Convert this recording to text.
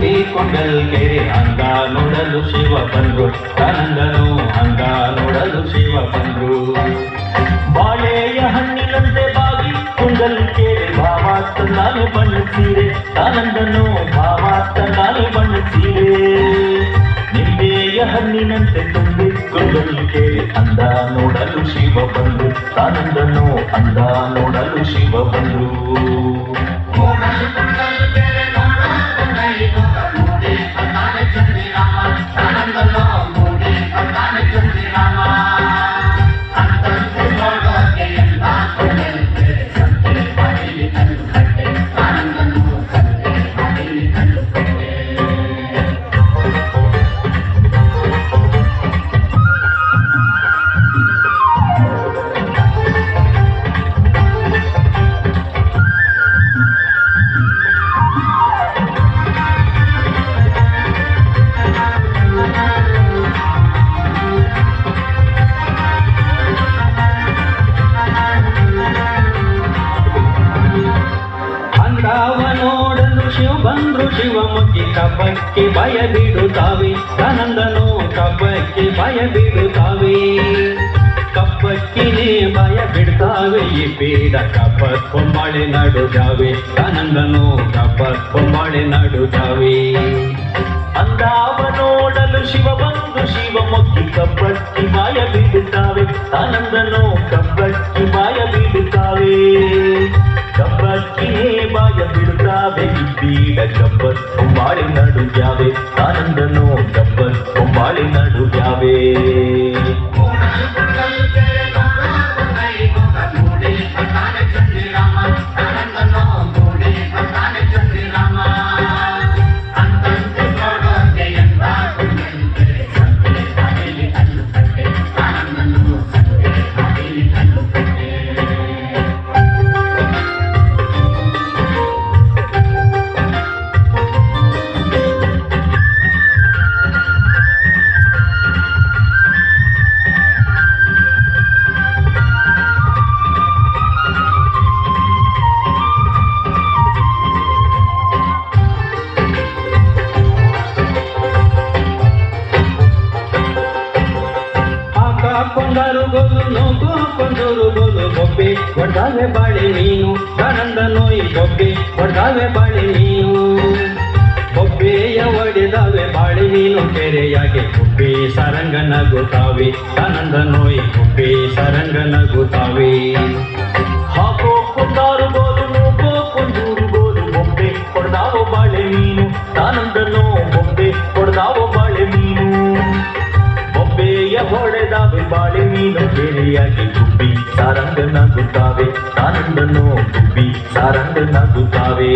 ಮೂಡಿಕೊಂಡಲ್ ಕೆರೆ ಅಂದ ನೋಡಲು ಶಿವ ಬಂದ್ರು ಆನಂದನು ಅಂದ ನೋಡಲು ಶಿವ ಬಂದ್ರು ಬಾಳೆಯ ಹಣ್ಣಿನಂತೆ ಬಾಗಿ ಕುಂಡಲ್ ಕೆರೆ ಭಾವ ತಂದಾನು ಬಣ್ಣ ಸೀರೆ ಆನಂದನು ಭಾವ ತಂದಾನು ಬಣ್ಣ ಸೀರೆ ನಿಂಬೆಯ ಹಣ್ಣಿನಂತೆ ತುಂಬಿ ಕುಂಡಲ್ ಕೆರೆ ಅಂದ ನೋಡಲು ಶಿವ ಬಂದ್ರು ಆನಂದನು ಅಂದ ನೋಡಲು ಶಿವ ಬಂದ್ರು ಬಂದ್ರು ಶಿವಮೊಗ್ಗಿ ಕಬ್ಬಕ್ಕೆ ಭಯ ಬಿಡುತ್ತಾವೆ ಆನಂದನು ಕಬ್ಬಕ್ಕೆ ಭಯ ಬಿಡುತ್ತಾವೆ ಕಬ್ಬಕ್ಕಿನೇ ಭಯ ಬಿಡ್ತಾವೆ ಈ ಪೀಡ ಕಬ್ಬ ಕೊಂಬಾಳೆ ನಡುಜಾವೆ ಆನಂದನು ಕಬ್ಬ ಕೊಂಬಾಳೆ ನಡುಜಾವೆ ಅಂದಾವ ನೋಡಲು ಶಿವ ಬಂದು ಶಿವಮೊಗ್ಗಿ ಕಬ್ಬಕ್ಕಿ ಭಯ ಬಿಡುತ್ತಾವೆ ಆನಂದನು ಕಬ್ಬಕ್ಕಿ ಭಯ ಬಿಡುತ್ತಾವೆ ಕಬ್ಬಕ್ಕಿನೇ ಭಯ ಬಿಡುತ್ತಾವೆ ಬೀಡ ಕಬ್ಬತ್ ಕೊಂಬಾಳೆ ನಡುಜಾವೆ ಆನಂದನು ಕಬ್ಬತ್ ಕೊಂಬಾಳೆ ನಡುಜಾವೆ ಕೊಂಡರು ಗೋಲು ನೋಕು ಕೊಂಡೂರು ಗೋಲು ಬೊಬ್ಬೆ ಹೊಡ್ದಾವೆ ಬಾಳೆ ನೀನು ಆನಂದ ನೋಯಿ ಬೊಬ್ಬೆ ಹೊಡ್ದಾವೆ ಬಾಳೆ ನೀನು ಬೊಬ್ಬೆಯ ಒಡೆದಾವೆ ಬಾಳೆ ನೀನು ಕೆರೆಯಾಗೆ ಬೊಬ್ಬೆ ಸರಂಗ ನಗುತ್ತಾವೆ ಆನಂದ ನೋಯಿ ಬೊಬ್ಬೆ ಸರಂಗ ನಗುತ್ತಾವೆ ಹಾಕೋ ಕೊಂಡಾರು ಗೋಲು ನೋಕೋ ಕೊಂಡೂರು ಗೋಲು ಬೊಬ್ಬೆ ಹೊಡ್ದಾವ ಬಾಳೆ ನೀನು ಆನಂದನೋ ಬೊಬ್ಬೆ ಹೊಡ್ದಾವ ಬಾಳೆ ನೀನು ಬೊಬ್ಬೆಯ ಹೊಡೆದಾವೆ ಬಾಳೆ ಮೀನು ಕೆರೆಯಾಗಿ ಗುಬ್ಬಿ ಸಾರಂಗ ನಗುತ್ತಾವೆ ಆನಂದನೋ ಗುಬ್ಬಿ ಸಾರಂಗ ನಗುತ್ತಾವೆ